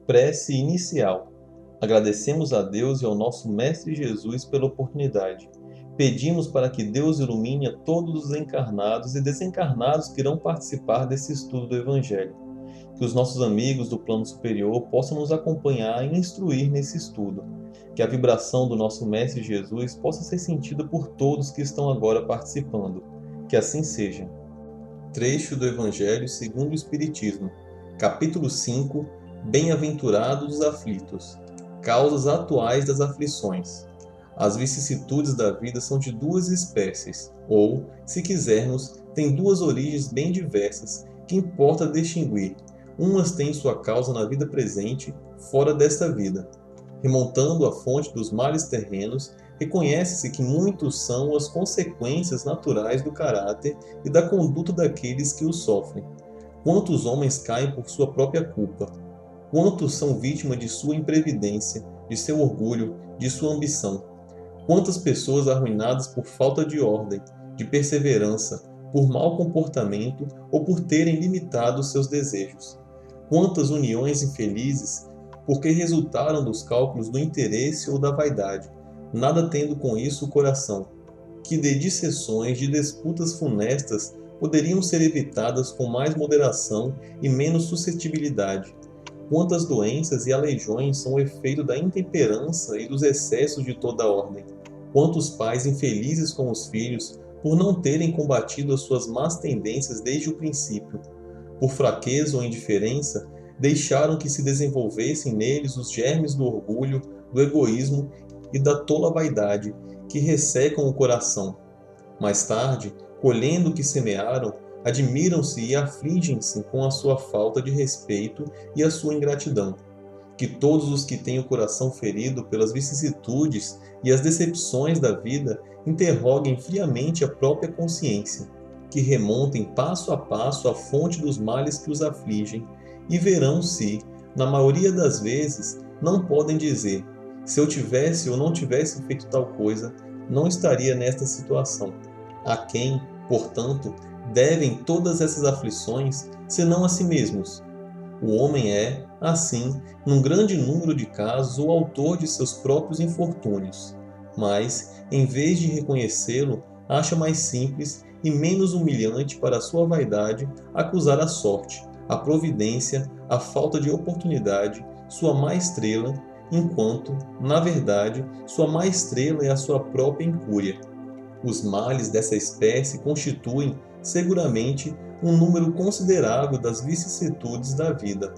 Prece inicial. Agradecemos a Deus e ao nosso Mestre Jesus pela oportunidade. Pedimos para que Deus ilumine a todos os encarnados e desencarnados que irão participar desse estudo do Evangelho. Que os nossos amigos do plano superior possam nos acompanhar e instruir nesse estudo. Que a vibração do nosso Mestre Jesus possa ser sentida por todos que estão agora participando. Que assim seja. Trecho do Evangelho segundo o Espiritismo, capítulo 5, Bem-aventurados os aflitos. Causas atuais das aflições. As vicissitudes da vida são de duas espécies, ou, se quisermos, têm duas origens bem diversas, que importa distinguir. Umas têm sua causa na vida presente, fora desta vida. Remontando à fonte dos males terrenos, reconhece-se que muitos são as consequências naturais do caráter e da conduta daqueles que o sofrem. Quantos homens caem por sua própria culpa? Quantos são vítimas de sua imprevidência, de seu orgulho, de sua ambição? Quantas pessoas arruinadas por falta de ordem, de perseverança, por mau comportamento ou por terem limitado seus desejos? Quantas uniões infelizes, porque resultaram dos cálculos do interesse ou da vaidade, nada tendo com isso o coração? Que de dissensões, de disputas funestas, poderiam ser evitadas com mais moderação e menos suscetibilidade? Quantas doenças e aleijões são o efeito da intemperança e dos excessos de toda ordem? Quantos pais infelizes com os filhos, por não terem combatido as suas más tendências desde o princípio? Por fraqueza ou indiferença, deixaram que se desenvolvessem neles os germes do orgulho, do egoísmo e da tola vaidade, que ressecam o coração. Mais tarde, colhendo o que semearam, admiram-se e afligem-se com a sua falta de respeito e a sua ingratidão. Que todos os que têm o coração ferido pelas vicissitudes e as decepções da vida interroguem friamente a própria consciência, que remontem passo a passo à fonte dos males que os afligem e verão se, na maioria das vezes, não podem dizer: se eu tivesse ou não tivesse feito tal coisa, não estaria nesta situação. A quem, portanto, devem todas essas aflições, senão a si mesmos? O homem é, assim, num grande número de casos, o autor de seus próprios infortúnios, mas, em vez de reconhecê-lo, acha mais simples e menos humilhante para a sua vaidade acusar a sorte, a providência, a falta de oportunidade, sua má estrela, enquanto, na verdade, sua má estrela é a sua própria incúria. Os males dessa espécie constituem, seguramente, um número considerável das vicissitudes da vida.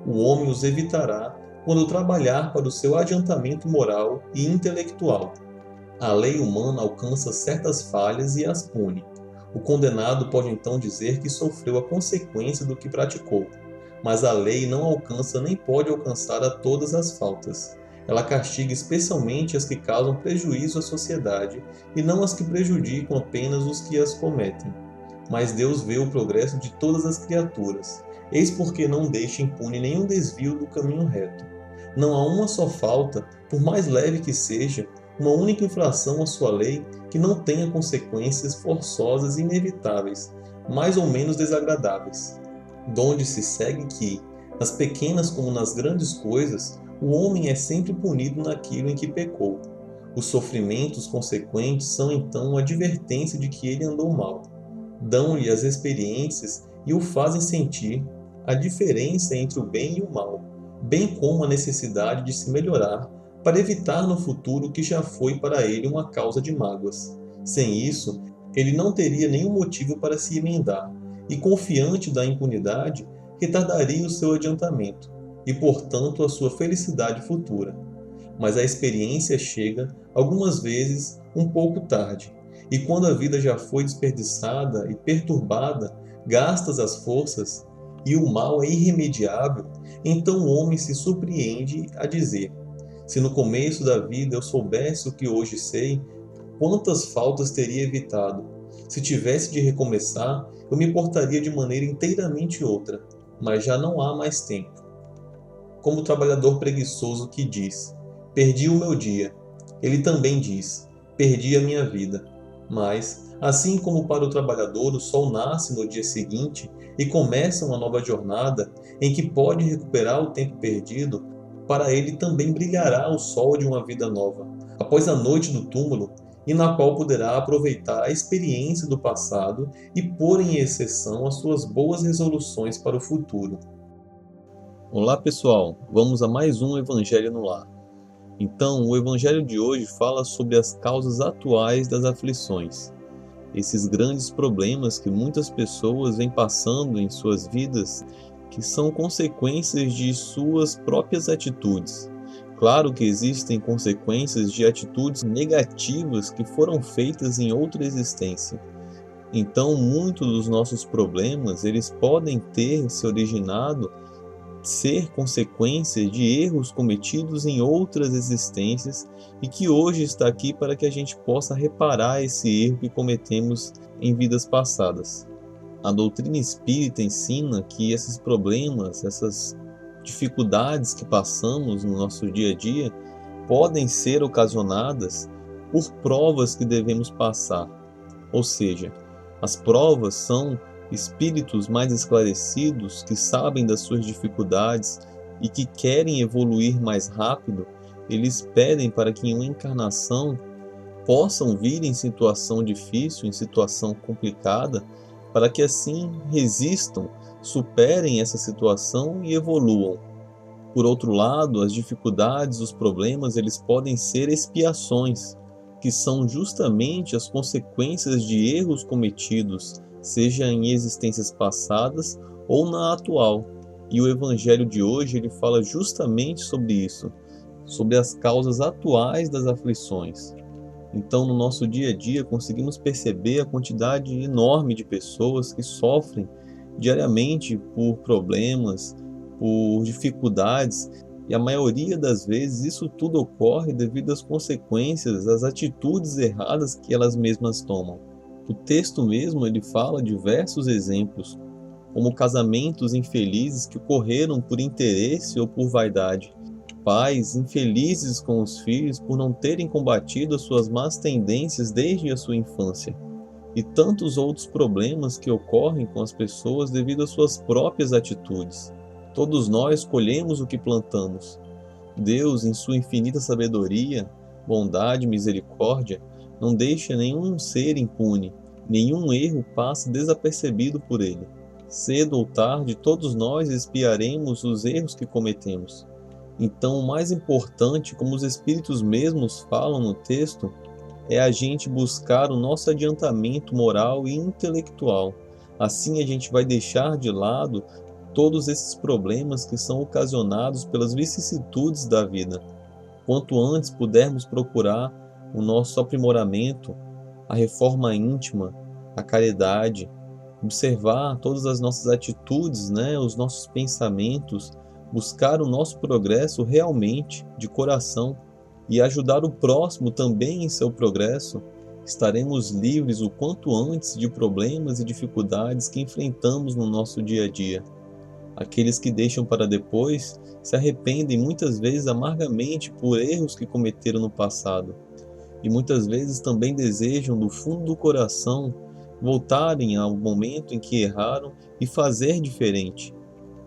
O homem os evitará quando trabalhar para o seu adiantamento moral e intelectual. A lei humana alcança certas falhas e as pune. O condenado pode então dizer que sofreu a consequência do que praticou, mas a lei não alcança nem pode alcançar a todas as faltas. Ela castiga especialmente as que causam prejuízo à sociedade e não as que prejudicam apenas os que as cometem. Mas Deus vê o progresso de todas as criaturas, eis porque não deixa impune nenhum desvio do caminho reto. Não há uma só falta, por mais leve que seja, uma única infração à sua lei que não tenha consequências forçosas e inevitáveis, mais ou menos desagradáveis. Donde se segue que, nas pequenas como nas grandes coisas, o homem é sempre punido naquilo em que pecou. Os sofrimentos consequentes são então uma advertência de que ele andou mal. Dão-lhe as experiências e o fazem sentir a diferença entre o bem e o mal, bem como a necessidade de se melhorar para evitar no futuro o que já foi para ele uma causa de mágoas. Sem isso, ele não teria nenhum motivo para se emendar, e confiante da impunidade, retardaria o seu adiantamento, e portanto a sua felicidade futura. Mas a experiência chega, algumas vezes, um pouco tarde, e quando a vida já foi desperdiçada e perturbada, gastas as forças, e o mal é irremediável, então o homem se surpreende a dizer: se no começo da vida eu soubesse o que hoje sei, quantas faltas teria evitado? Se tivesse de recomeçar, eu me portaria de maneira inteiramente outra, mas já não há mais tempo. Como o trabalhador preguiçoso que diz: perdi o meu dia. Ele também diz: perdi a minha vida. Mas, Assim como para o trabalhador o sol nasce no dia seguinte e começa uma nova jornada em que pode recuperar o tempo perdido, para ele também brilhará o sol de uma vida nova, após a noite do túmulo, e na qual poderá aproveitar a experiência do passado e pôr em exceção as suas boas resoluções para o futuro. Olá pessoal, vamos a mais um Evangelho no Lar. Então, o Evangelho de hoje fala sobre as causas atuais das aflições. Esses grandes problemas que muitas pessoas vêm passando em suas vidas, que são consequências de suas próprias atitudes. Claro que existem consequências de atitudes negativas que foram feitas em outra existência. Então, muitos dos nossos problemas, eles podem ter se originado ser consequência de erros cometidos em outras existências e que hoje está aqui para que a gente possa reparar esse erro que cometemos em vidas passadas. A doutrina espírita ensina que esses problemas, essas dificuldades que passamos no nosso dia a dia, podem ser ocasionadas por provas que devemos passar. Ou seja, as provas são espíritos mais esclarecidos que sabem das suas dificuldades e que querem evoluir mais rápido. Eles pedem para que em uma encarnação possam vir em situação difícil, em situação complicada, para que assim resistam, superem essa situação e evoluam. Por outro lado, as dificuldades, os problemas, eles podem ser expiações, que são justamente as consequências de erros cometidos, seja em existências passadas ou na atual. E o Evangelho de hoje ele fala justamente sobre isso, sobre as causas atuais das aflições. Então, no nosso dia a dia, conseguimos perceber a quantidade enorme de pessoas que sofrem diariamente por problemas, por dificuldades, e a maioria das vezes isso tudo ocorre devido às consequências, às atitudes erradas que elas mesmas tomam. O texto mesmo ele fala diversos exemplos, como casamentos infelizes que ocorreram por interesse ou por vaidade, pais infelizes com os filhos por não terem combatido as suas más tendências desde a sua infância, e tantos outros problemas que ocorrem com as pessoas devido às suas próprias atitudes. Todos nós colhemos o que plantamos. Deus, em sua infinita sabedoria, bondade e misericórdia, não deixa nenhum ser impune, nenhum erro passa desapercebido por ele. Cedo ou tarde, todos nós expiaremos os erros que cometemos. Então, o mais importante, como os Espíritos mesmos falam no texto, é a gente buscar o nosso adiantamento moral e intelectual. Assim, a gente vai deixar de lado todos esses problemas que são ocasionados pelas vicissitudes da vida. Quanto antes pudermos procurar o nosso aprimoramento, a reforma íntima, a caridade, observar todas as nossas atitudes, os nossos pensamentos, buscar o nosso progresso realmente, de coração, e ajudar o próximo também em seu progresso, estaremos livres o quanto antes de problemas e dificuldades que enfrentamos no nosso dia a dia. Aqueles que deixam para depois se arrependem muitas vezes amargamente por erros que cometeram no passado, e muitas vezes também desejam do fundo do coração voltarem ao momento em que erraram e fazer diferente.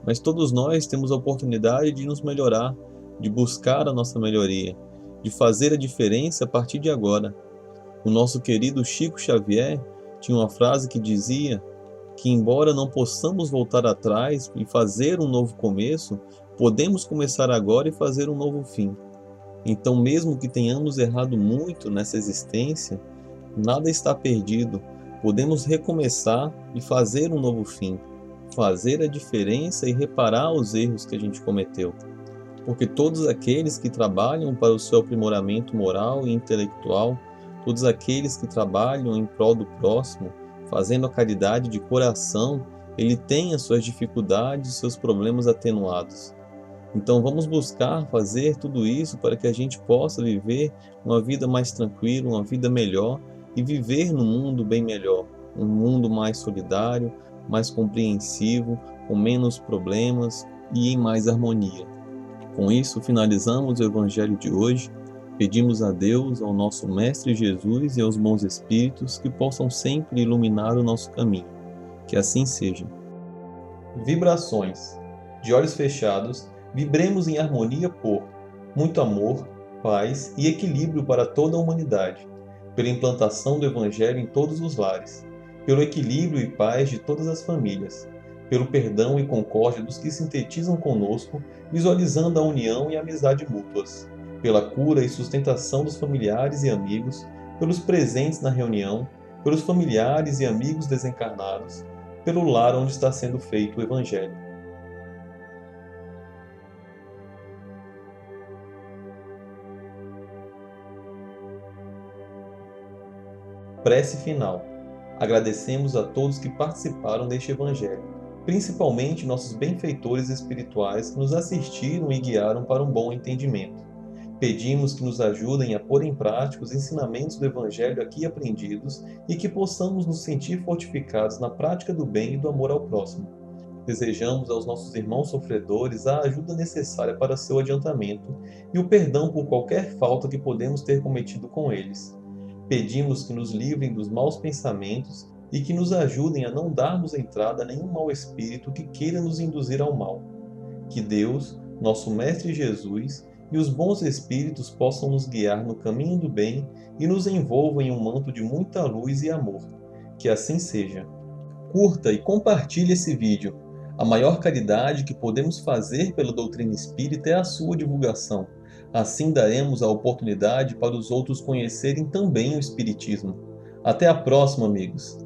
Mas todos nós temos a oportunidade de nos melhorar, de buscar a nossa melhoria, de fazer a diferença a partir de agora. O nosso querido Chico Xavier tinha uma frase que dizia que, embora não possamos voltar atrás e fazer um novo começo, podemos começar agora e fazer um novo fim. Então, mesmo que tenhamos errado muito nessa existência, nada está perdido. Podemos recomeçar e fazer um novo fim, fazer a diferença e reparar os erros que a gente cometeu. Porque todos aqueles que trabalham para o seu aprimoramento moral e intelectual, todos aqueles que trabalham em prol do próximo, fazendo a caridade de coração, ele tem as suas dificuldades, seus problemas atenuados. Então vamos buscar fazer tudo isso para que a gente possa viver uma vida mais tranquila, uma vida melhor e viver num mundo bem melhor, um mundo mais solidário, mais compreensivo, com menos problemas e em mais harmonia. Com isso, finalizamos o Evangelho de hoje. Pedimos a Deus, ao nosso Mestre Jesus e aos bons espíritos que possam sempre iluminar o nosso caminho. Que assim seja. Vibrações. De olhos fechados, vibremos em harmonia por muito amor, paz e equilíbrio para toda a humanidade, pela implantação do Evangelho em todos os lares, pelo equilíbrio e paz de todas as famílias, pelo perdão e concórdia dos que sintetizam conosco, visualizando a união e a amizade mútuas, pela cura e sustentação dos familiares e amigos, pelos presentes na reunião, pelos familiares e amigos desencarnados, pelo lar onde está sendo feito o Evangelho. Prece final. Agradecemos a todos que participaram deste Evangelho, principalmente nossos benfeitores espirituais que nos assistiram e guiaram para um bom entendimento. Pedimos que nos ajudem a pôr em prática os ensinamentos do Evangelho aqui aprendidos e que possamos nos sentir fortificados na prática do bem e do amor ao próximo. Desejamos aos nossos irmãos sofredores a ajuda necessária para seu adiantamento e o perdão por qualquer falta que podemos ter cometido com eles. Pedimos que nos livrem dos maus pensamentos e que nos ajudem a não darmos entrada a nenhum mau espírito que queira nos induzir ao mal. Que Deus, nosso Mestre Jesus, e os bons espíritos possam nos guiar no caminho do bem e nos envolvam em um manto de muita luz e amor. Que assim seja. Curta e compartilhe esse vídeo. A maior caridade que podemos fazer pela doutrina espírita é a sua divulgação. Assim daremos a oportunidade para os outros conhecerem também o Espiritismo. Até a próxima, amigos!